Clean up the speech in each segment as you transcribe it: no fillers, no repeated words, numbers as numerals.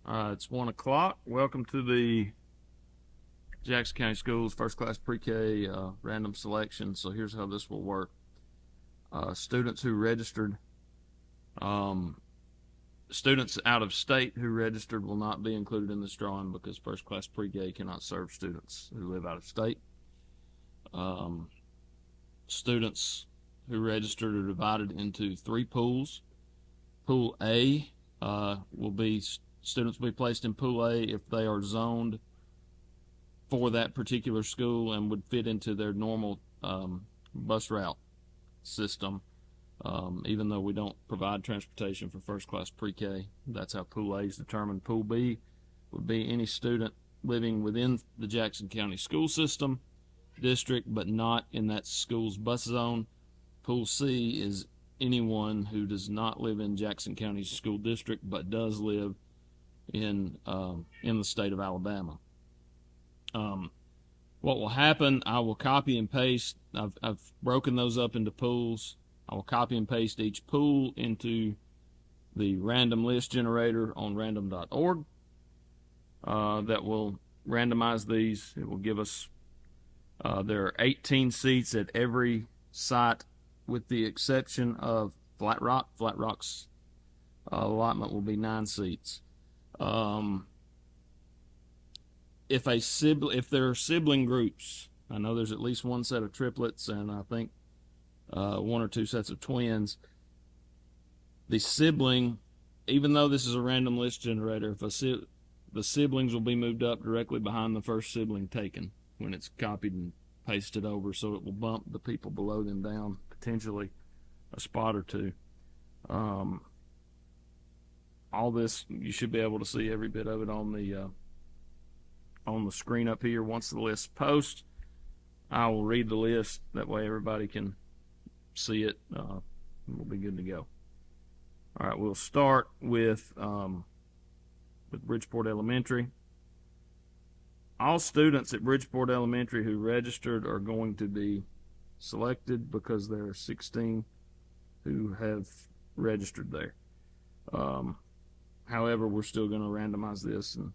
It's 1 o'clock. Welcome to the Jackson County Schools First Class Pre-K random selection. So here's how this will work. Students who registered, um, students out of state who registered will not be included in this drawing because First Class Pre-K cannot serve students who live out of state. Students who registered are divided into 3 pools. Pool A will be students will be placed in Pool A if they are zoned for that particular school and would fit into their normal bus route system. Even though we don't provide transportation for first class pre-K, that's how Pool A is determined. Pool B would be any student living within the Jackson County school system district but not in that school's bus zone. Pool C is anyone who does not live in Jackson County school district but does live in the state of Alabama. What will happen, I will copy and paste. I've broken those up into pools. I will copy and paste each pool into the random list generator on random.org. That will randomize these. It will give us, there are 18 seats at every site with the exception of Flat Rock. Flat Rock's allotment will be 9 seats. If there are sibling groups, I know there's at least one set of triplets and I think 1 or 2 sets of twins. The sibling, even though this is a random list generator, the siblings will be moved up directly behind the first sibling taken when it's copied and pasted over, so it will bump the people below them down potentially a spot or 2. All this, you should be able to see every bit of it on the screen up here. Once the list posts, I will read the list. That way everybody can see it. We'll be good to go. All right, we'll start with Bridgeport Elementary. All students at Bridgeport Elementary who registered are going to be selected because there are 16 who have registered there. However, we're still going to randomize this and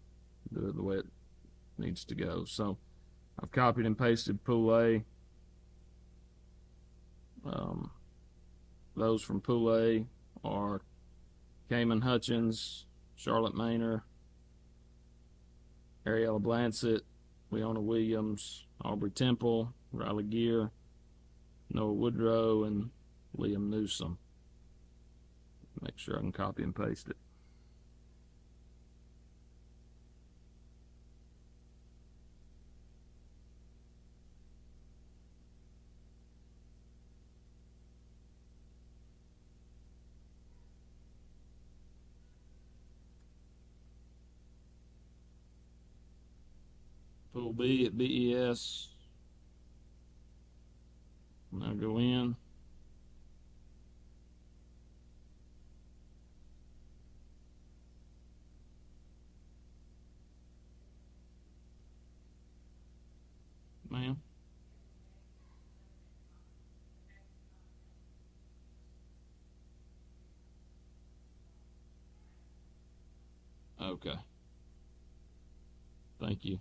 do it the way it needs to go. So I've copied and pasted Pool A. Those from Pool A are Cayman Hutchins, Charlotte Maynor, Ariella Blansett, Leona Williams, Aubrey Temple, Riley Gear, Noah Woodrow, and Liam Newsom. Make sure I can copy and paste it. Pool B at BES. Now go in. Ma'am. Okay. Thank you.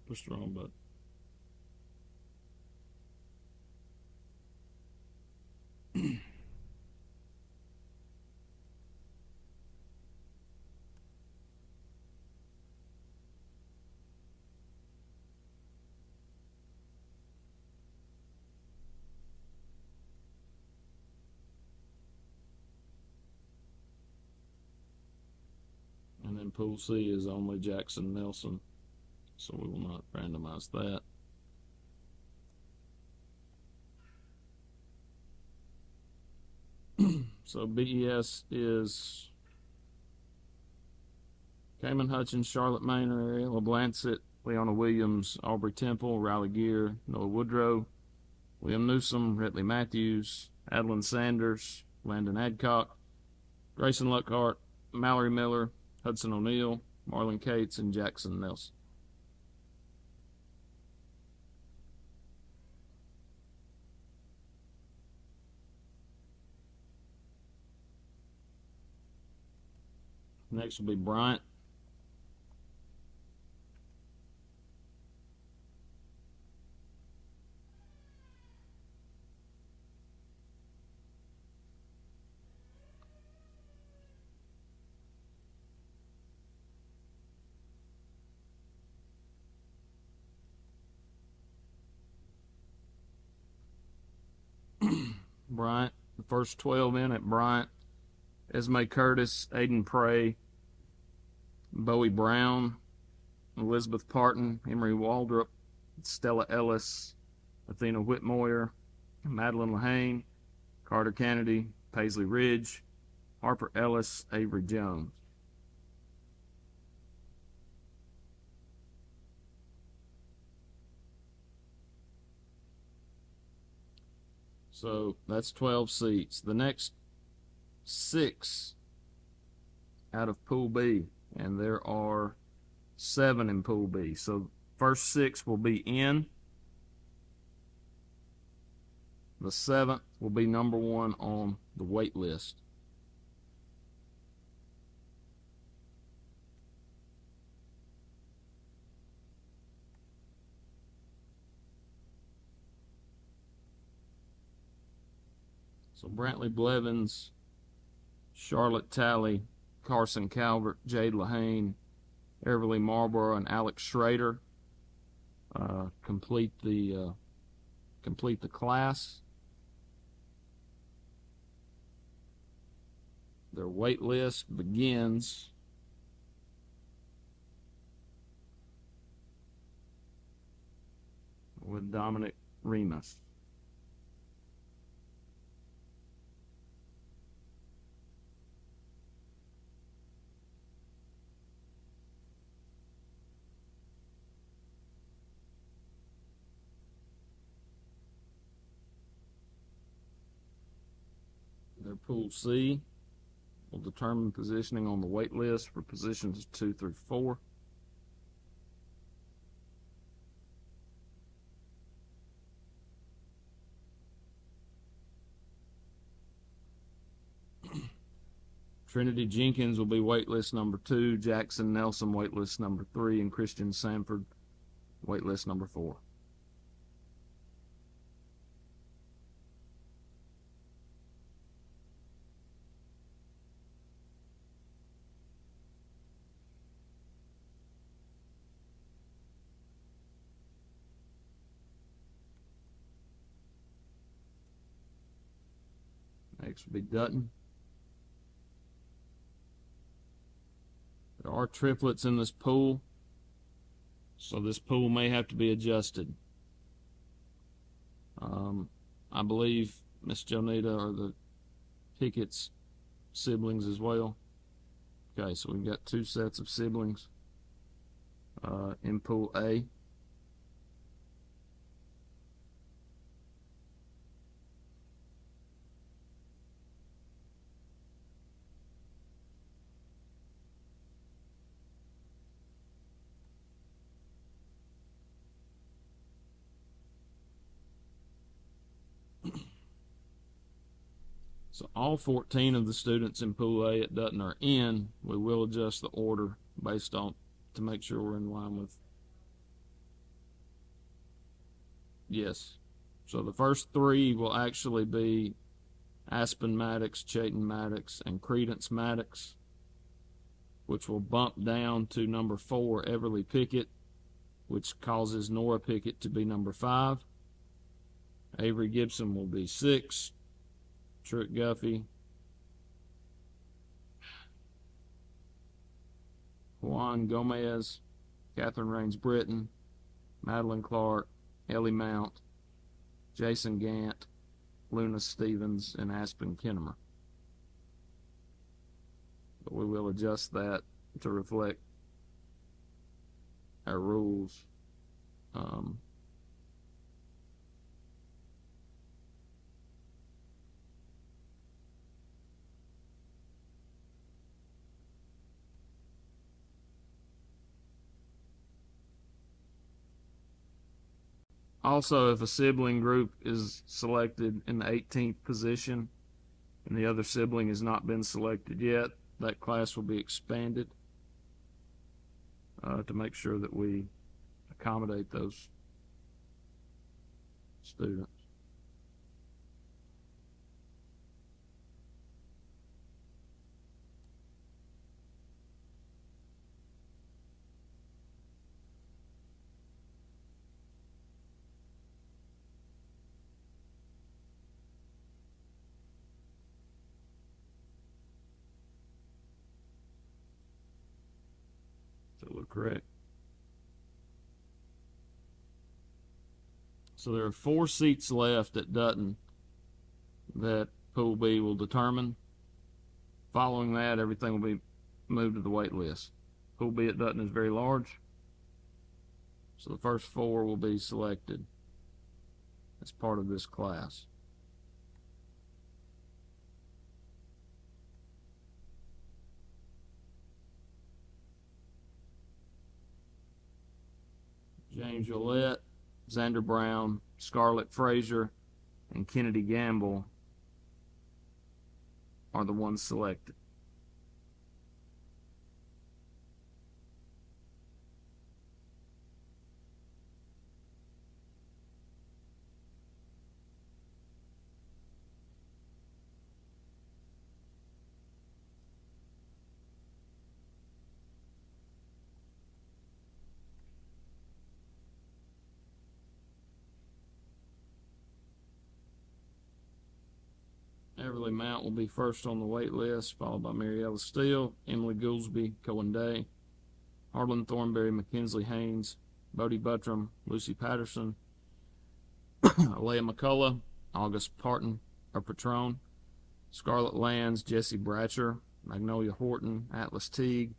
Pushed the wrong button. And then Pool C is only Jackson Nelson, so we will not randomize that. So BES is Cayman Hutchins, Charlotte Maynor, Ariella Blansett, Leona Williams, Aubrey Temple, Riley Gear, Noah Woodrow, William Newsom, Retley Matthews, Adeline Sanders, Landon Adcock, Grayson Luckhart, Mallory Miller, Hudson O'Neill, Marlon Cates, and Jackson Nelson. Next will be Bryant. Bryant, the first 12 in at Bryant: Esme Curtis, Aiden Prey, Bowie Brown, Elizabeth Parton, Emery Waldrop, Stella Ellis, Athena Whitmoyer, Madeline Lahane, Carter Kennedy, Paisley Ridge, Harper Ellis, Avery Jones. So that's 12 seats. The next 6 out of Pool B, and there are 7 in Pool B. So first 6 will be in. The 7th will be number 1 on the wait list. So Brantley Blevins, Charlotte Talley, Carson Calvert, Jade Lahane, Everly Marlborough, and Alex Schrader complete the class. Their wait list begins with Dominic Remus. Their Pool C will determine positioning on the wait list for positions 2 through 4. Trinity Jenkins will be waitlist number 2, Jackson Nelson waitlist number 3, and Christian Sanford waitlist number 4. Next will be Dutton. There are triplets in this pool, so this pool may have to be adjusted. I believe Miss Jonita are the Pickett's siblings as well. Okay, so we've got 2 sets of siblings in Pool A. So all 14 of the students in Pool A at Dutton are in. We will adjust the order based on to make sure we're in line with. Yes. So the first 3 will actually be Aspen Maddox, Chayton Maddox, and Credence Maddox, which will bump down to number 4, Everly Pickett, which causes Nora Pickett to be number 5. Avery Gibson will be 6. Truett Guffey, Juan Gomez, Catherine Raines Britton, Madeline Clark, Ellie Mount, Jason Gant, Luna Stevens, and Aspen Kinnemer. But we will adjust that to reflect our rules. Also, if a sibling group is selected in the 18th position and the other sibling has not been selected yet, that class will be expanded to make sure that we accommodate those students. So look correct. So there are 4 seats left at Dutton that Pool B will determine. Following that, everything will be moved to the wait list. Pool B at Dutton is very large, so the first 4 will be selected as part of this class. James Ouellette, Xander Brown, Scarlett Frazier, and Kennedy Gamble are the ones selected. Everly Mount will be first on the wait list, followed by Mariella Steele, Emily Goolsby, Cohen Day, Harlan Thornberry, Mackenzie Haynes, Bodie Buttram, Lucy Patterson, Alea McCullough, August Patron, Scarlett Lands, Jesse Bratcher, Magnolia Horton, Atlas Teague,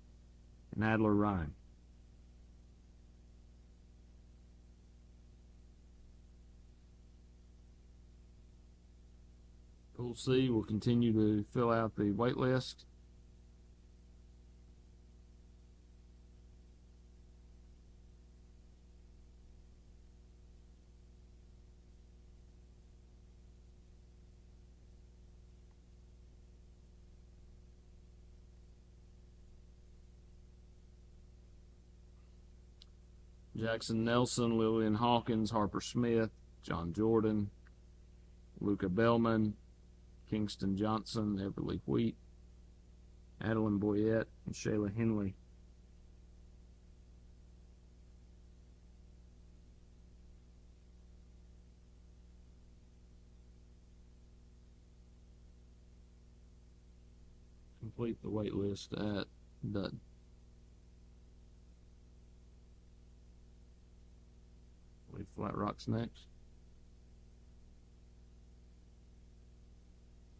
and Adler Ryan. Pool C will continue to fill out the wait list. Jackson Nelson, Lillian Hawkins, Harper Smith, John Jordan, Luca Bellman, Kingston Johnson, Everly Wheat, Adeline Boyette, and Shayla Henley. Complete the wait list at Dutton. I believe Flat Rock's next.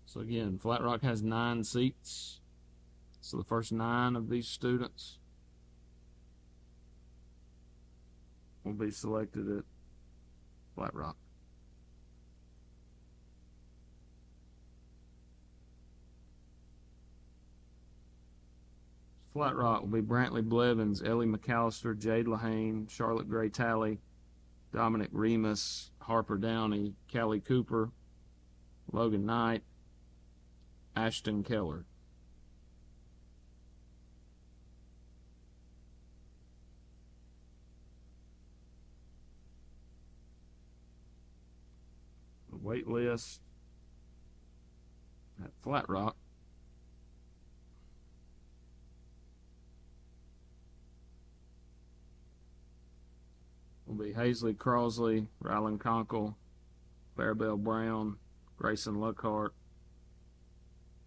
So again, Flat Rock has 9 seats. So the first 9 of these students will be selected at Flat Rock. Flat Rock will be Brantley Blevins, Ellie McAllister, Jade Lahane, Charlotte Gray Talley, Dominic Remus, Harper Downey, Callie Cooper, Logan Knight, Ashton Keller. The wait list at Flat Rock will be Hazley Crosley, Rylan Conkle, Clarabelle Brown, Grayson Luckhart,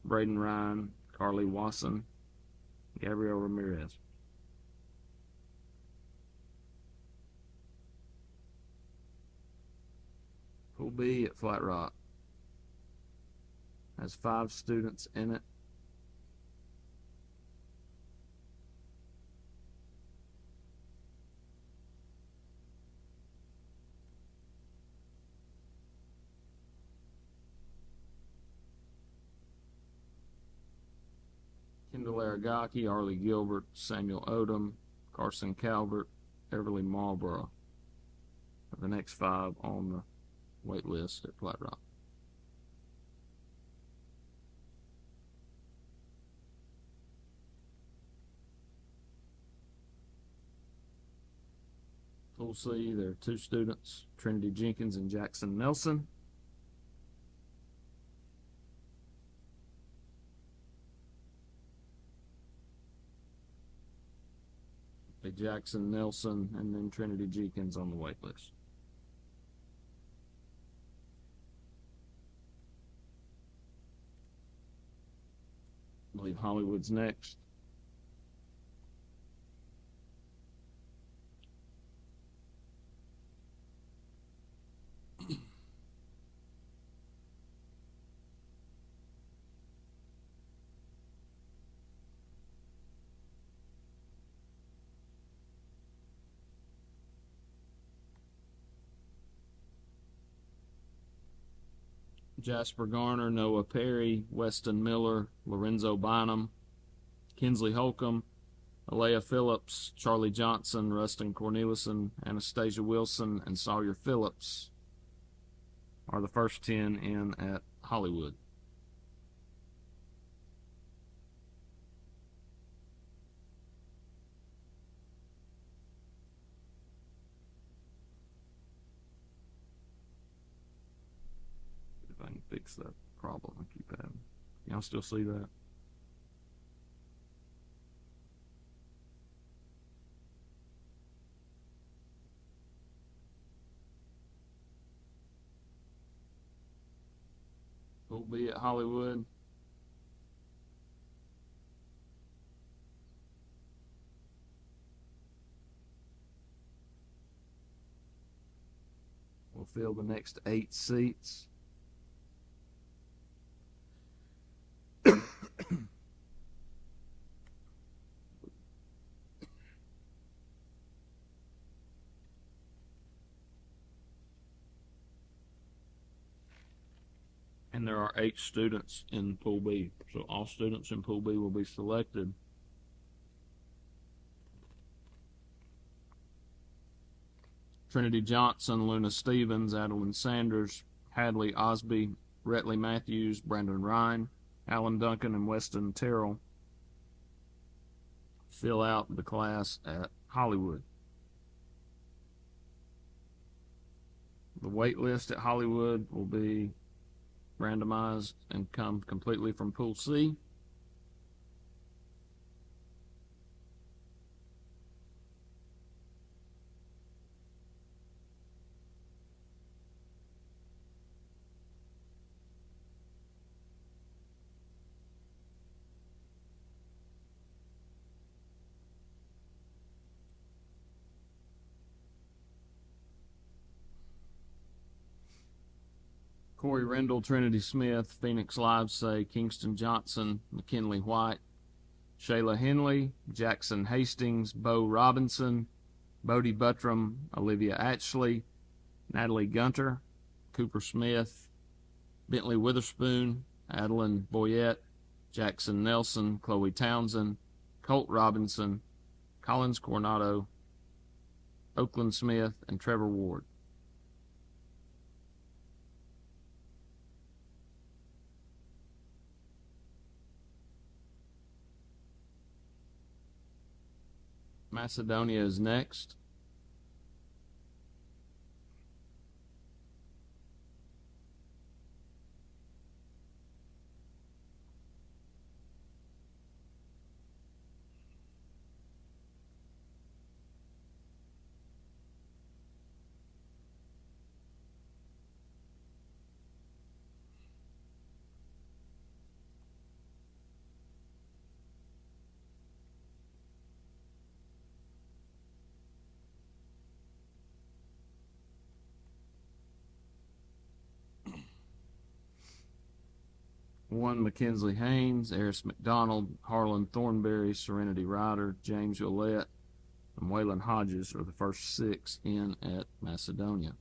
Braden Ryan, Carly Wasson, Gabrielle Ramirez. Pool B at Flat Rock has 5 students in it. Kendall Aragaki, Arlie Gilbert, Samuel Odom, Carson Calvert, Everly Marlborough are the next 5 on the wait list at Flat Rock. Pool C, there are 2 students, Trinity Jenkins and Jackson Nelson. Jackson Nelson and then Trinity Jenkins on the wait list. I believe Hollywood's next. Jasper Garner, Noah Perry, Weston Miller, Lorenzo Bynum, Kinsley Holcomb, Alea Phillips, Charlie Johnson, Rustin Cornelison, Anastasia Wilson, and Sawyer Phillips are the first 10 in at Hollywood. If I can fix that problem I keep having. Y'all still see that? Pool B at Hollywood. We'll fill the next 8 seats. And there are 8 students in Pool B. So all students in Pool B will be selected. Trinity Johnson, Luna Stevens, Adeline Sanders, Hadley Osby, Retley Matthews, Brandon Ryan, Alan Duncan, and Weston Terrell fill out the class at Hollywood. The wait list at Hollywood will be randomized and come completely from Pool C. Corey Rendell, Trinity Smith, Phoenix Livesay, Kingston Johnson, McKinley White, Shayla Henley, Jackson Hastings, Bo Robinson, Bodie Buttram, Olivia Ashley, Natalie Gunter, Cooper Smith, Bentley Witherspoon, Adeline Boyette, Jackson Nelson, Chloe Townsend, Colt Robinson, Collins Coronado, Oakland Smith, and Trevor Ward. Macedonia is next. One, Mackenzie Haynes, Eris McDonald, Harlan Thornberry, Serenity Ryder, James Willett, and Waylon Hodges are the first 6 in at Macedonia.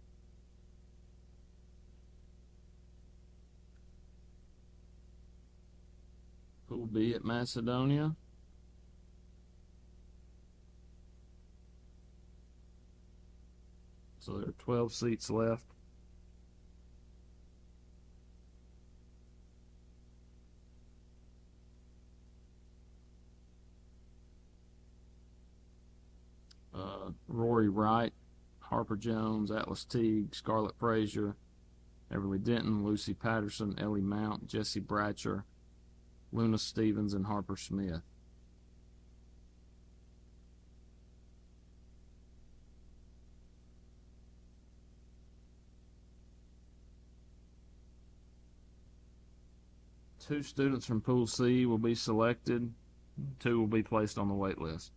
Pool B at Macedonia. So there are 12 seats left. Rory Wright, Harper Jones, Atlas Teague, Scarlett Frazier, Everly Denton, Lucy Patterson, Ellie Mount, Jesse Bratcher, Luna Stevens, and Harper Smith. Two students from Pool C will be selected. Two will be placed on the wait list.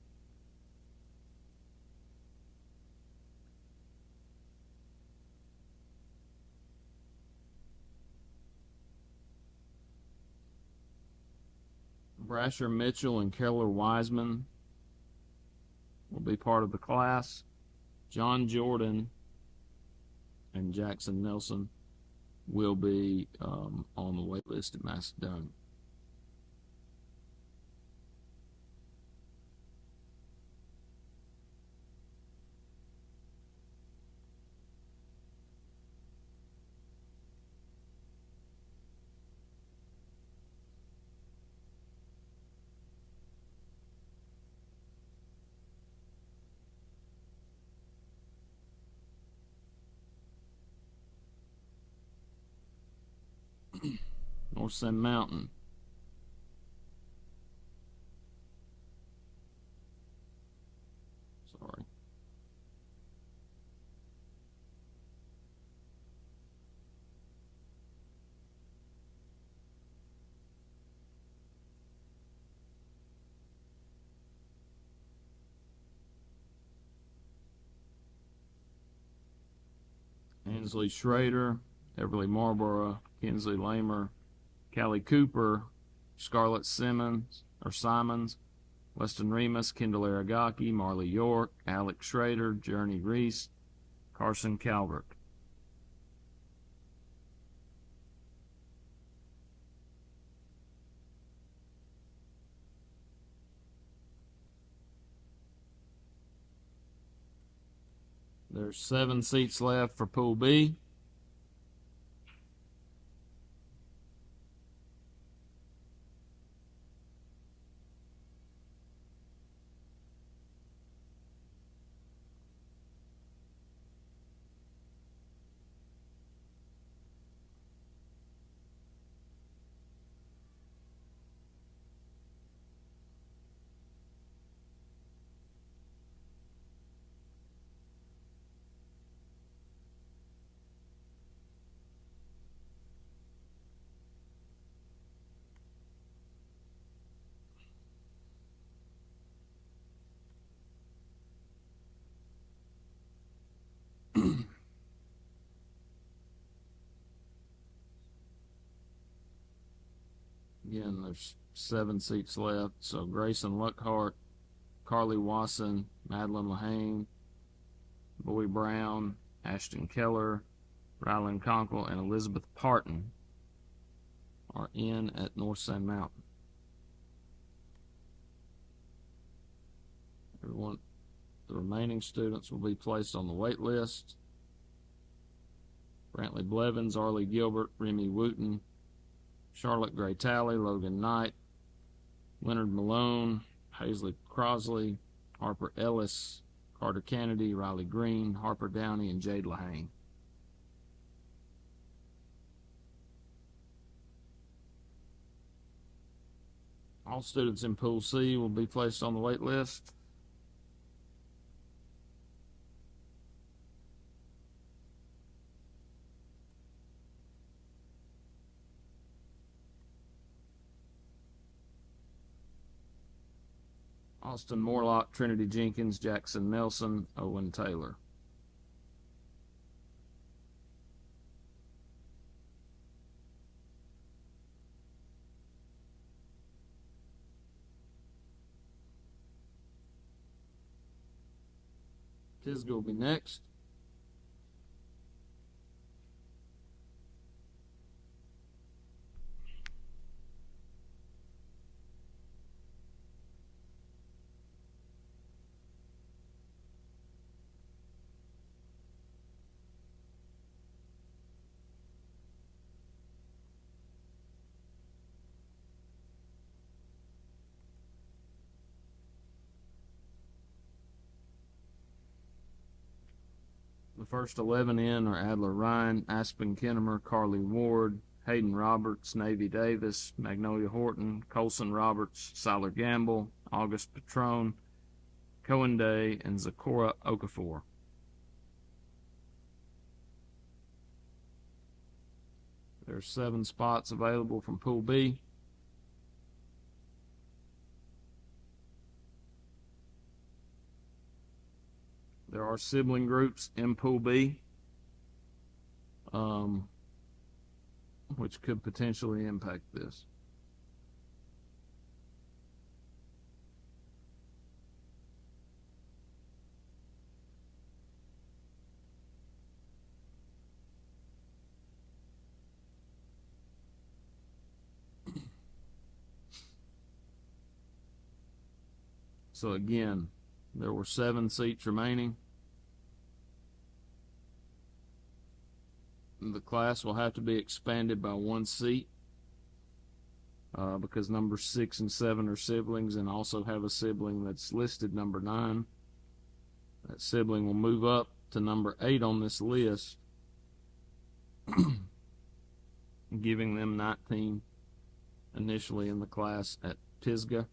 Brasher Mitchell and Keller Wiseman will be part of the class. John Jordan and Jackson Nelson will be on the wait list at Macedonia. North Sand Mountain. Sorry. Ansley Schrader, Everly Marlborough, Kinsley Lamer, Callie Cooper, Scarlett Simons, Weston Remus, Kendall Aragaki, Marley York, Alex Schrader, Journey Reese, Carson Calvert. There's 7 seats left for Pool B. Again, there's 7 seats left. So Grayson Luckhart, Carly Wasson, Madeline Lahane, Bowie Brown, Ashton Keller, Ryland Conkle, and Elizabeth Parton are in at North Sand Mountain. The remaining students will be placed on the wait list. Brantley Blevins, Arlie Gilbert, Remy Wooten, Charlotte Gray Talley, Logan Knight, Leonard Malone, Paisley Crosley, Harper Ellis, Carter Kennedy, Riley Green, Harper Downey, and Jade Lahane. All students in Pool C will be placed on the wait list. Austin Morlock, Trinity Jenkins, Jackson Nelson, Owen Taylor. Tisga will be next. The first 11 in are Adler Ryan, Aspen Kinnemer, Carly Ward, Hayden Roberts, Navy Davis, Magnolia Horton, Colson Roberts, Siler Gamble, August Patrone, Cohen Day, and Zachora Okafor. There's 7 spots available from Pool B. There are sibling groups in Pool B, which could potentially impact this. So again, there were 7 seats remaining. The class will have to be expanded by 1 seat because numbers 6 and 7 are siblings and also have a sibling that's listed number 9. That sibling will move up to number 8 on this list, giving them 19 initially in the class at Pisgah.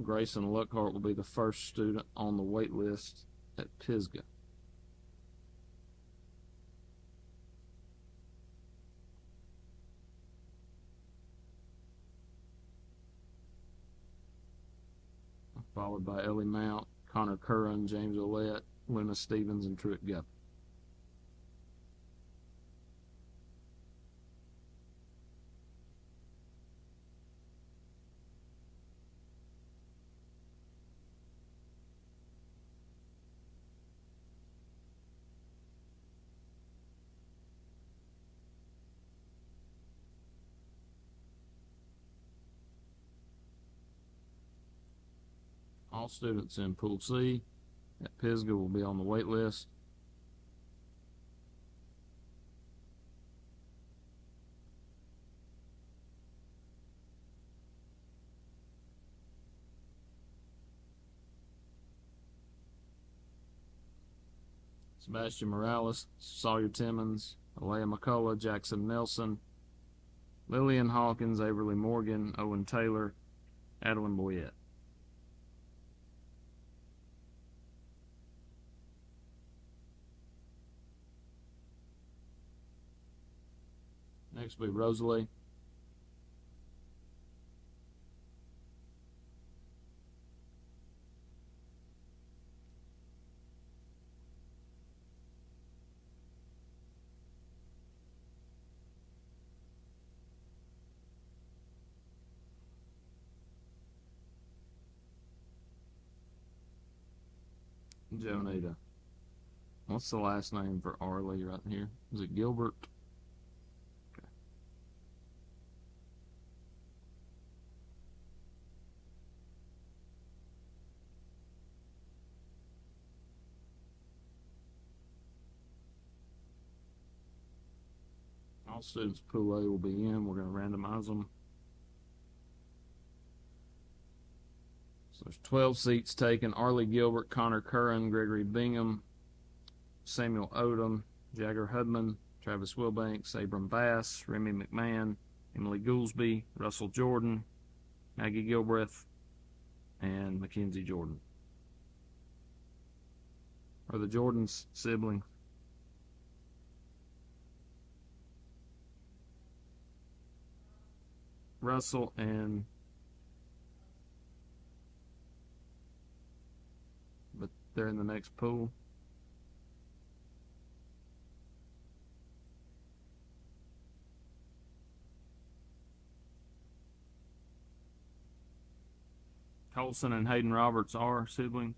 Grayson Luckhart will be the first student on the wait list at Pisgah. Followed by Ellie Mount, Connor Curran, James Ouellette, Luna Stevens, and Truett Guthrie. All students in Pool C at Pisgah will be on the wait list. Sebastian Morales, Sawyer Timmons, Alea McCullough, Jackson Nelson, Lillian Hawkins, Averly Morgan, Owen Taylor, Adeline Boyette. Next will be Rosalie. Jonita. What's the last name for Arlie right here? Is it Gilbert? Okay. All students Pool A will be in. We're going to randomize them. So there's 12 seats taken. Arlie Gilbert, Connor Curran, Gregory Bingham, Samuel Odom, Jagger Hudman, Travis Wilbanks, Abram Bass, Remy McMahon, Emily Goolsby, Russell Jordan, Maggie Gilbreth, and Mackenzie Jordan. Are the Jordans siblings? Russell and but they're in the next pool. Colson and Hayden Roberts are siblings.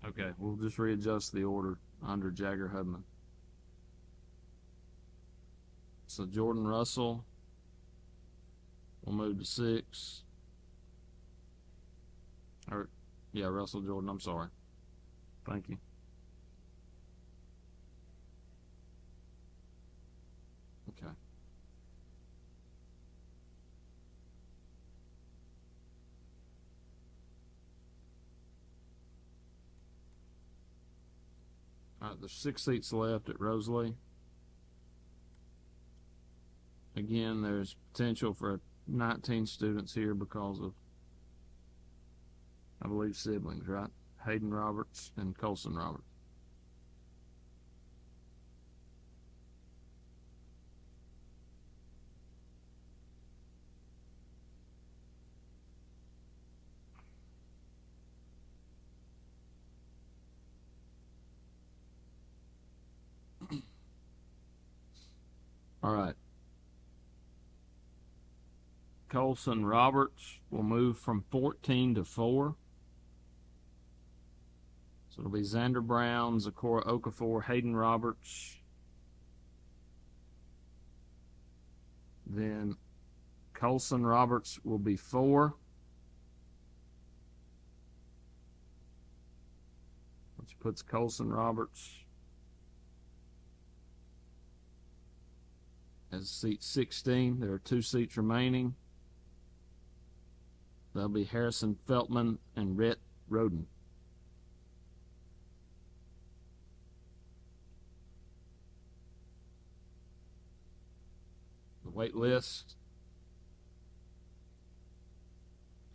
Okay, we'll just readjust the order under Jagger Hudman. So Jordan Russell will move to 6. Or, yeah, Russell Jordan, I'm sorry. Thank you. Okay. All right, there's 6 seats left at Rosalie. Again, there's potential for 19 students here because of, I believe, siblings, right? Hayden Roberts and Colson Roberts. All right. Colson Roberts will move from 14 to 4. So it'll be Xander Brown, Zachora Okafor, Hayden Roberts. Then Colson Roberts will be 4. Which puts Colson Roberts as seat 16. There are 2 seats remaining. That'll be Harrison Feltman and Rhett Roden. The wait list: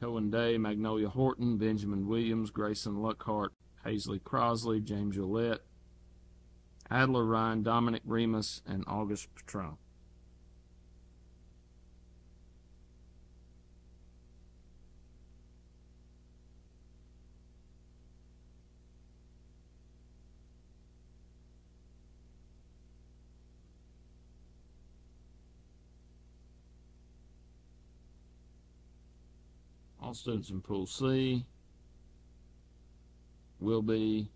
Cohen Day, Magnolia Horton, Benjamin Williams, Grayson Luckhart, Hazley Crosley, James Gillette, Adler Ryan, Dominic Remus, and August Patron. All students in Pool C will be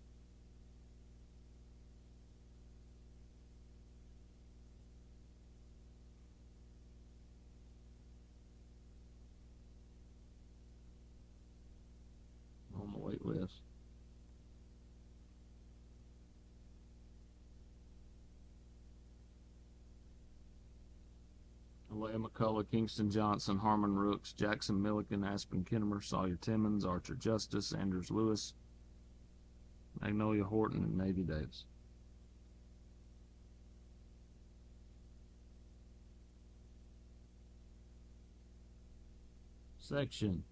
on the wait list. Alea McCullough, Kingston Johnson, Harmon Rooks, Jackson Milliken, Aspen Kinnemer, Sawyer Timmons, Archer Justice, Anders Lewis, Magnolia Horton, and Navy Davis. Section.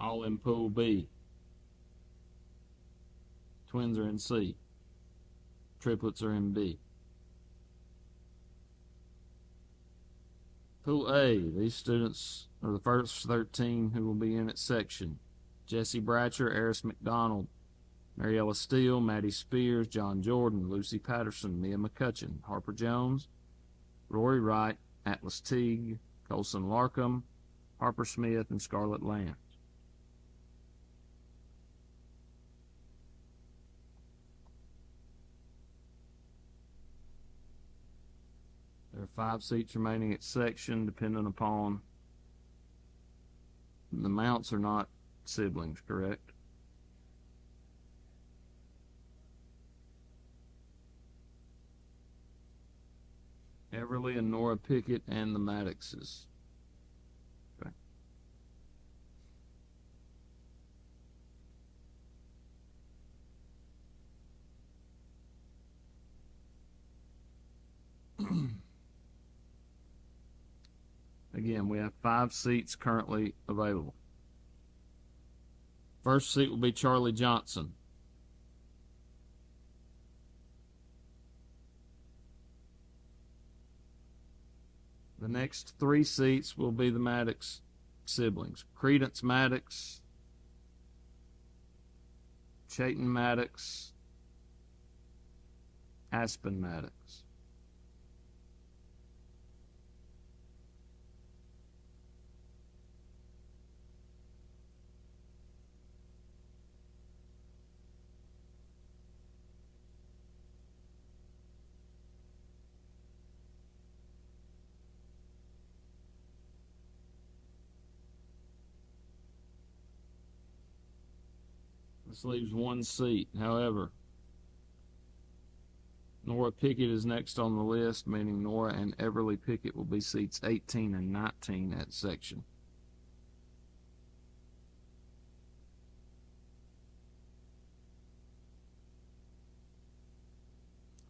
All in Pool B. Twins are in C. Triplets are in B. Pool A, these students are the first 13 who will be in its section: Jesse Bratcher, Eris McDonald, Mariella Steele, Maddie Spears, John Jordan, Lucy Patterson, Mia McCutcheon, Harper Jones, Rory Wright, Atlas Teague, Colson Larkham, Harper Smith, and Scarlett Lance. There are 5 seats remaining at section, depending upon the mounts are not siblings, correct? Everly and Nora Pickett and the Maddoxes. Okay. Again, we have 5 seats currently available. First seat will be Charlie Johnson. The next 3 seats will be the Maddox siblings: Credence Maddox, Chayton Maddox, Aspen Maddox. This leaves one seat. However, Nora Pickett is next on the list, meaning Nora and Everly Pickett will be seats 18 and 19 at section.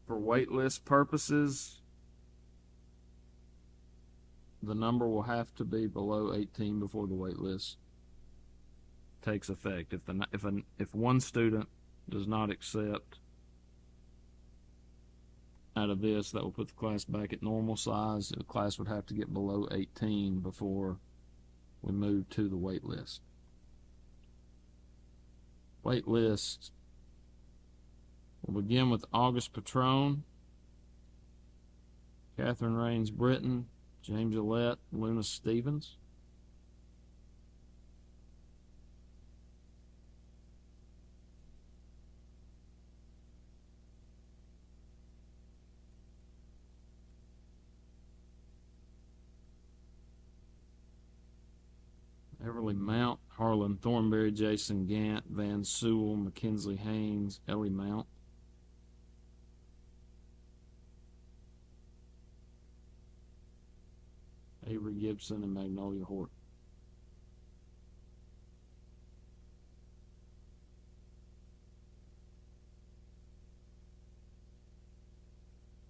For waitlist purposes, the number will have to be below 18 before the waitlist takes effect. If one student does not accept out of this, that will put the class back at normal size. The class would have to get below 18 before we move to the wait list. Wait list will begin with August Patrone, Catherine Rains Britton, James Gillette, Luna Stevens. Everly Mount, Harlan Thornberry, Jason Gant, Van Sewell, Mackenzie Haynes, Ellie Mount. Avery Gibson and Magnolia Hort.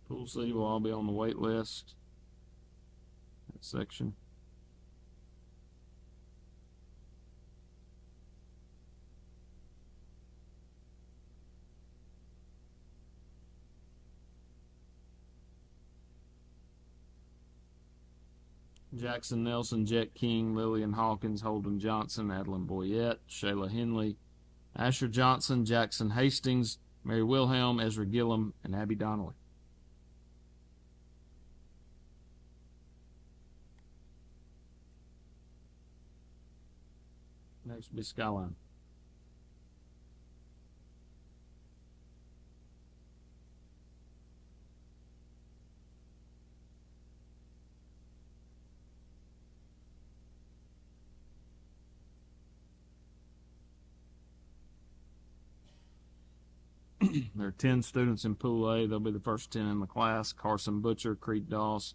Pool C will all be on the wait list. That section. Jackson Nelson, Jet King, Lillian Hawkins, Holden Johnson, Adeline Boyette, Shayla Henley, Asher Johnson, Jackson Hastings, Mary Wilhelm, Ezra Gillum, and Abby Donnelly. Next will be Skyline. There are 10 students in Pool A. They'll be the first 10 in the class. Carson Butcher, Creed Doss,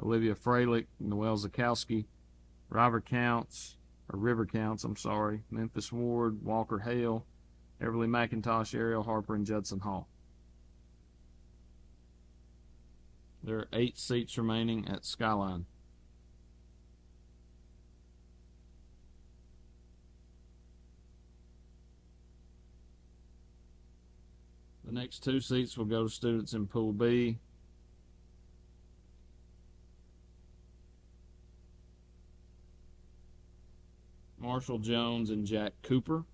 Olivia Freilich, Noelle Zakowski, River Counts, Memphis Ward, Walker Hale, Everly McIntosh, Ariel Harper, and Judson Hall. There are 8 seats remaining at Skyline. The next 2 seats will go to students in Pool B. Marshall Jones and Jack Cooper.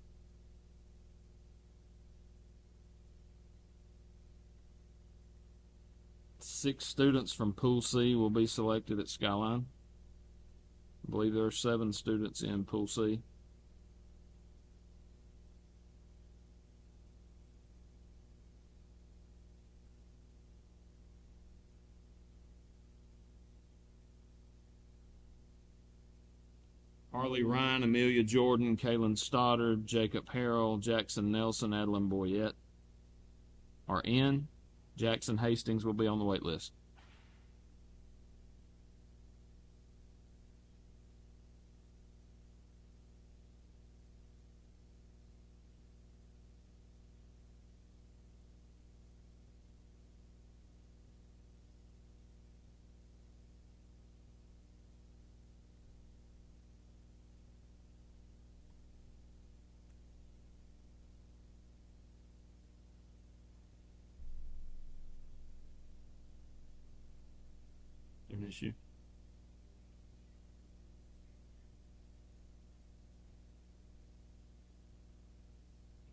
Six students from Pool C will be selected at Skyline. I believe there are 7 students in Pool C. Harley Ryan, Amelia Jordan, Kaylin Stoddard, Jacob Harrell, Jackson Nelson, Adeline Boyette are in. Jackson Hastings will be on the wait list. An issue.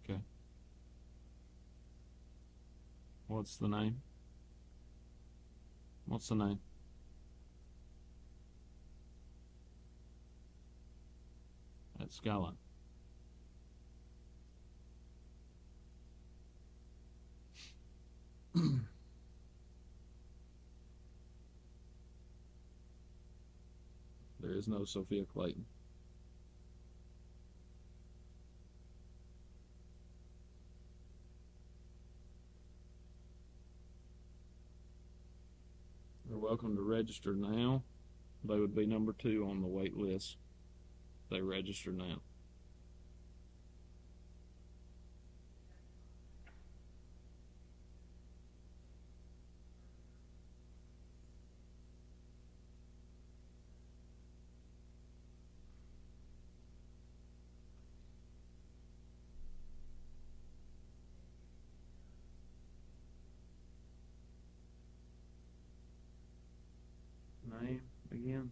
Okay. What's the name? What's the name? At Skyline. There is no Sophia Clayton. They're welcome to register now. They would be number 2 on the wait list if they register now. Name again?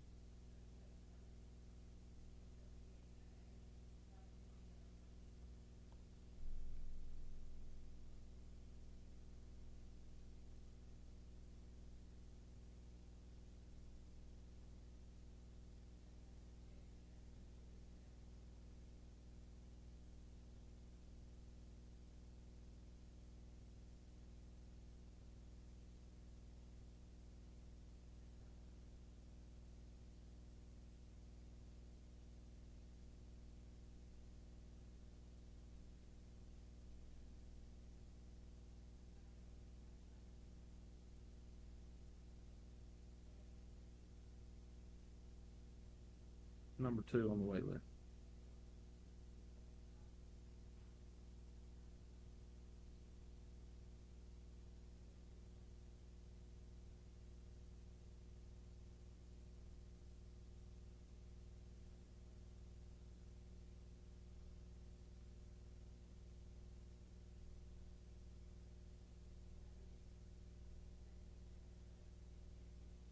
Number 2 on the wait list.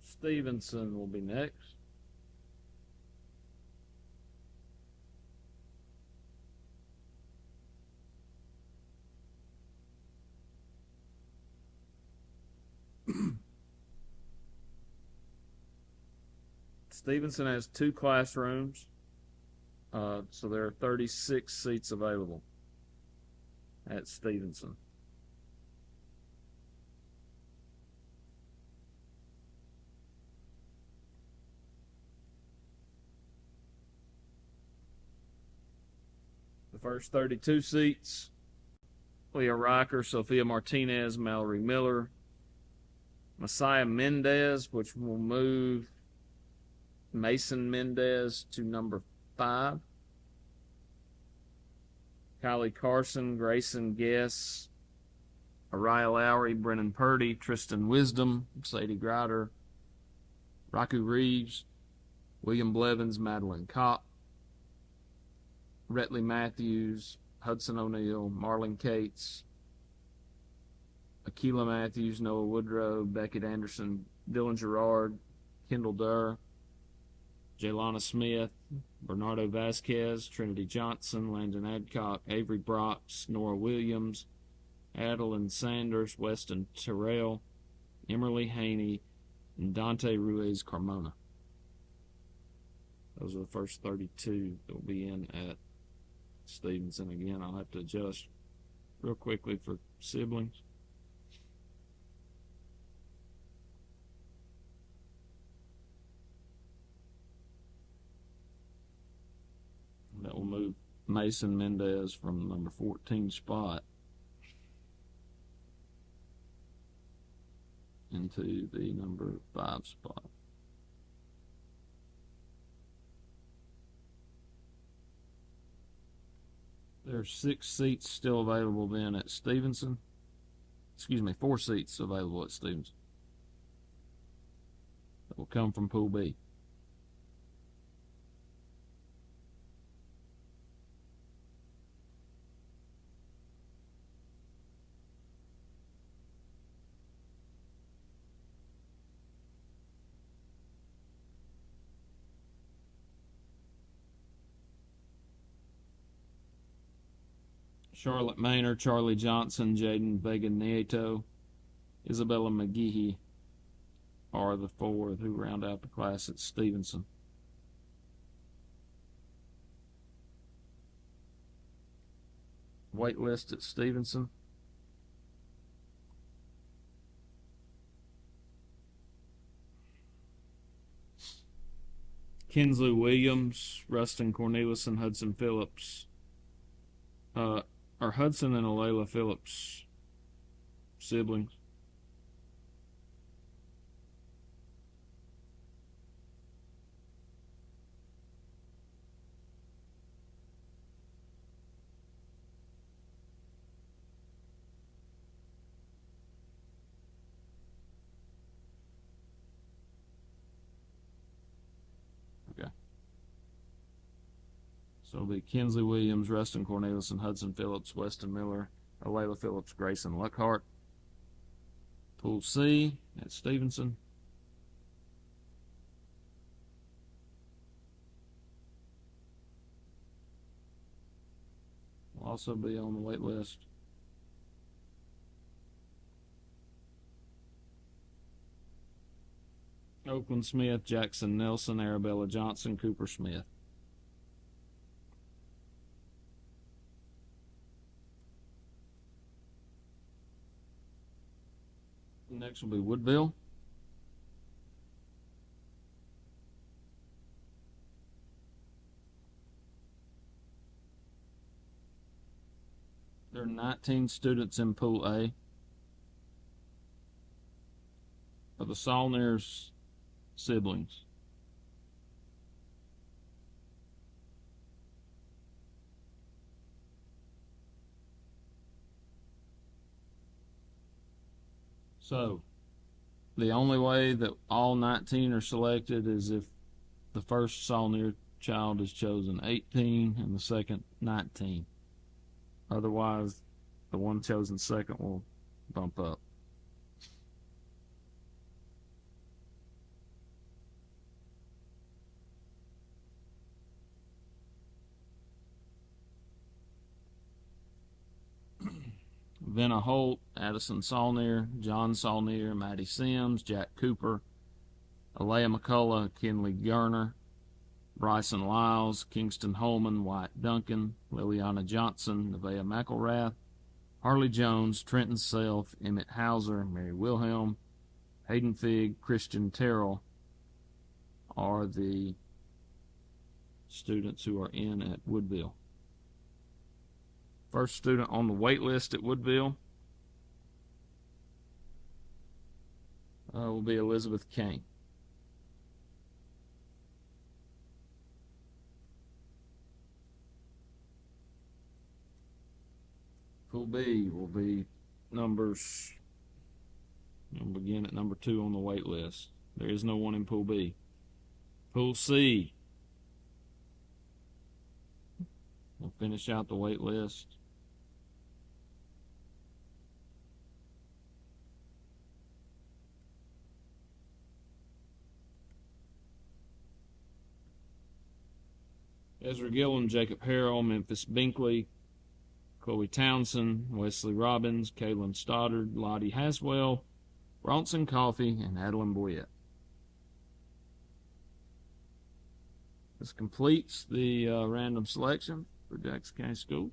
Stevenson will be next. Stevenson has 2 classrooms, so there are 36 seats available at Stevenson. The first 32 seats: Leah Riker, Sophia Martinez, Mallory Miller, Messiah Mendez, which will move Mason Mendez to number 5. Kylie Carson, Grayson Guess, Araya Lowry, Brennan Purdy, Tristan Wisdom, Sadie Grider, Raku Reeves, William Blevins, Madeline Kopp, Retley Matthews, Hudson O'Neill, Marlon Cates, Akila Matthews, Noah Woodrow, Beckett Anderson, Dylan Gerard, Kendall Durr, Jaylana Smith, Bernardo Vasquez, Trinity Johnson, Landon Adcock, Avery Brox, Nora Williams, Adeline Sanders, Weston Terrell, Emily Haney, and Dante Ruiz Carmona. Those are the first 32 that will be in at Stevenson. Again, I'll have to adjust real quickly for siblings. That will move Mason Mendez from the number 14 spot into the number 5 spot. There are 6 seats still available then at Stevenson. Excuse me, 4 seats available at Stevenson. That will come from Pool B. Charlotte Maynard, Charlie Johnson, Jaden Vega Nieto, Isabella McGehee are the four who round out the class at Stevenson. Wait list at Stevenson. Kinsley Williams, Rustin Corneliuson, Hudson Phillips. Are Hudson and Alayla Phillips siblings? Okay. So it'll be Kinsley Williams, Rustin Corneliuson, Hudson Phillips, Weston Miller, Alayla Phillips, Grayson Luckhart. Pool C at Stevenson. Will also be on the wait list. Oakland Smith, Jackson Nelson, Arabella Johnson, Cooper Smith. Next will be Woodville. There are 19 students in Pool A. Of the Saulniers siblings. So, the only way that all 19 are selected is if the first Saulnier child is chosen 18 and the second 19. Otherwise, the one chosen second will bump up. Venna Holt, Addison Saulnier, John Saulnier, Maddie Sims, Jack Cooper, Alea McCullough, Kinley Garner, Bryson Lyles, Kingston Holman, Wyatt Duncan, Liliana Johnson, Nevaeh McElrath, Harley Jones, Trenton Self, Emmett Hauser, Mary Wilhelm, Hayden Figg, Christian Terrell are the students who are in at Woodville. First student on the wait list at Woodville will be Elizabeth Kane. Pool B will be numbers. We'll begin at number 2 on the wait list. There is no one in Pool B. Pool C. We'll finish out the wait list. Ezra Gillen, Jacob Harrell, Memphis Binkley, Chloe Townsend, Wesley Robbins, Kaylin Stoddard, Lottie Haswell, Bronson Coffey, and Adeline Boyette. This completes the random selection for Jackson County Schools.